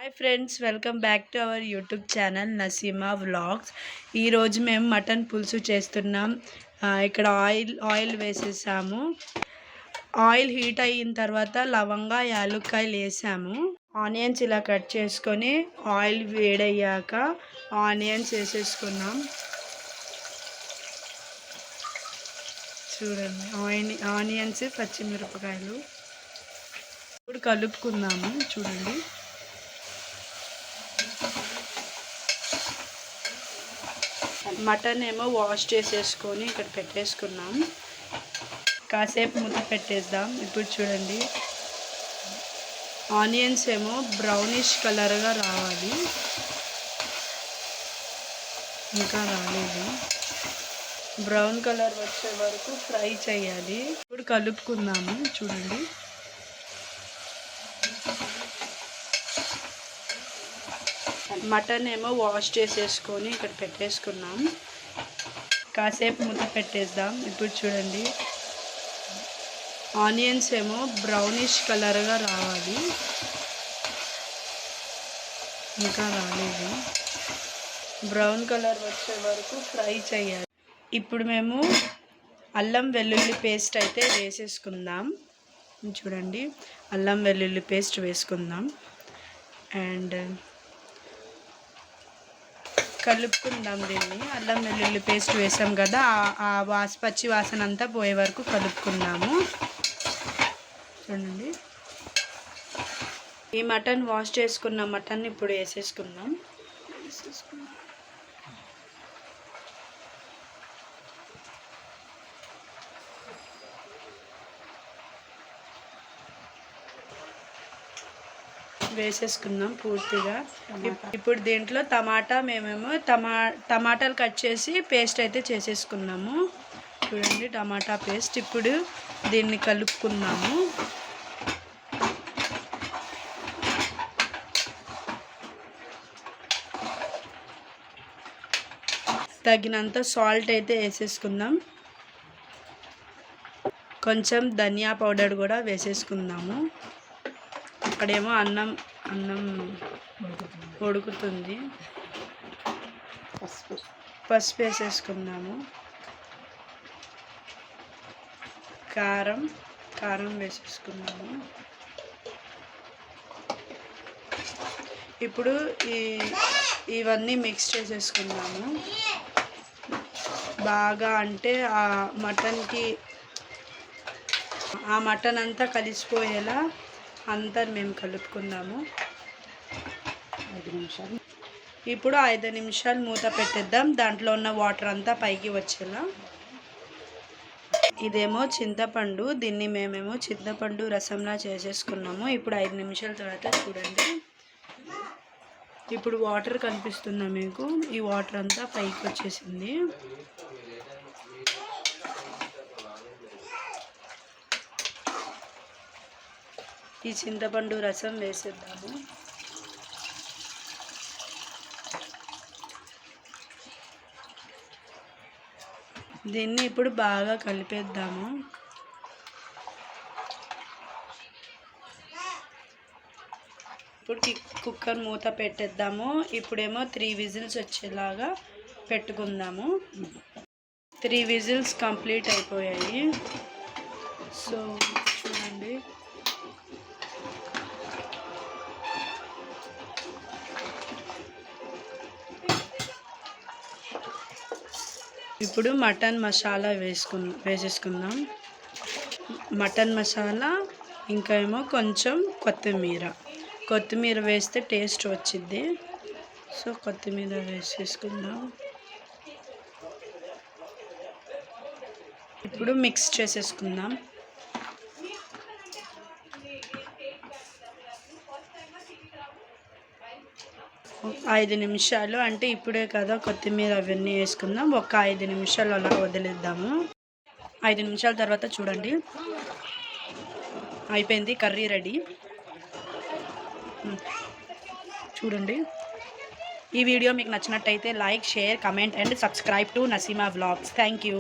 Hi friends, welcome back to our YouTube channel Naseema vlogs. ఈరోజు మేము mutton పులుసు చేస్తున్నాం. ఇక్కడ ఆయిల్ వేసేసాము. ఆయిల్ హీట్ అయిన తర్వాత లవంగా యాలుక్కాయలు వేసాము. ఆనియన్స్ ఇలా కట్ చేసుకొని ఆయిల్ వేడయ్యాక ఆనియన్స్ వేసేసుకున్నాం. చూడండి, ఆనియన్స్ పచ్చిమిరపకాయలు ఇప్పుడు కలుపుకుందాము. చూడండి, మటన్ ఏమో వాష్ చేసేసుకొని ఇక్కడ పెట్టేసుకున్నాం. కాసేపు మూత పెట్టేద్దాం. ఇప్పుడు చూడండి, ఆనియన్స్ ఏమో బ్రౌనిష్ కలర్గా రావాలి, ఇంకా రాలేదు. బ్రౌన్ కలర్ వచ్చే వరకు ఫ్రై చేయాలి. ఇప్పుడు కలుపుకుందాము. చూడండి, మటన్ ఏమో వాష్ చేసేసుకొని ఇక్కడ పెట్టేసుకున్నాం. కాసేపు మూత పెట్టేద్దాం. ఇప్పుడు చూడండి, ఆనియన్స్ ఏమో బ్రౌనిష్ కలర్గా రావాలి, ఇంకా రాలేదు. బ్రౌన్ కలర్ వచ్చే వరకు ఫ్రై చేయాలి. ఇప్పుడు మేము అల్లం వెల్లుల్లి పేస్ట్ అయితే వేసేసుకుందాం. చూడండి, అల్లం వెల్లుల్లి పేస్ట్ వేసుకుందాం. అండ్ కలుపుకుందాం దీన్ని. అల్లం వెల్లుల్లి పేస్ట్ వేసాం కదా, ఆ పచ్చి వాసన అంతా పోయే వరకు కలుపుకుందాము. చూడండి, ఈ మటన్ వాష్ చేసుకున్న మటన్ ఇప్పుడు వేసేసుకుందాం. వేసేసుకుందాం పూర్తిగా. ఇప్పుడు దీంట్లో మేమేమో టమాటాలు కట్ చేసి పేస్ట్ అయితే చేసేసుకున్నాము. చూడండి, టమాటా పేస్ట్. ఇప్పుడు దీన్ని కలుపుకున్నాము. తగినంత సాల్ట్ అయితే వేసేసుకుందాం. కొంచెం ధనియా పౌడర్ కూడా వేసేసుకుందాము. అక్కడేమో అన్నం ఉడుకుతుంది. పసుపు వేసేసుకుందాము. కారం వేసేసుకున్నాము. ఇప్పుడు ఇవన్నీ మిక్స్ చేసేసుకున్నాము బాగా. అంటే ఆ మటన్ అంతా కలిసిపోయేలా అంతా మేము కలుపుకుందాము. 5 నిమిషాలు. ఇప్పుడు 5 నిమిషాలు మూత పెట్టేద్దాం, దాంట్లో ఉన్న వాటర్ అంతా పైకి వచ్చేలా. ఇదేమో చింతపండు, దీన్ని మేమేమో చింతపండు రసంలా చేసేసుకున్నాము. ఇప్పుడు 5 నిమిషాల తర్వాత చూడండి, ఇప్పుడు వాటర్ కనిపిస్తుందా మీకు? ఈ వాటర్ అంతా పైకి వచ్చేసింది. ఈ చింతపండు రసం వేసేద్దాము. దీన్ని ఇప్పుడు బాగా కలిపేద్దాము. ఇప్పుడు కుక్కర్ మూత పెట్టేద్దాము. ఇప్పుడేమో 3 విజిల్స్ వచ్చేలాగా పెట్టుకుందాము. 3 విజిల్స్ కంప్లీట్ అయిపోయాయి. సో చూడండి, ఇప్పుడు మటన్ మసాలా వేసేసుకుందాం. మటన్ మసాలా, ఇంకా ఏమో కొంచెం కొత్తిమీర వేస్తే టేస్ట్ వచ్చింది. సో కొత్తిమీర వేసేసుకుందాం. ఇప్పుడు మిక్స్ చేసేసుకుందాం. ఐదు నిమిషాలు, అంటే ఇప్పుడే కదా కొత్తిమీర అవన్నీ వేసుకుందాం. ఒక 5 నిమిషాలు అలా వదిలేద్దాము. 5 నిమిషాల తర్వాత చూడండి, అయిపోయింది, కర్రీ రెడీ. చూడండి, ఈ వీడియో మీకు నచ్చినట్టయితే like, share, comment and subscribe to Naseema vlogs. Thank you.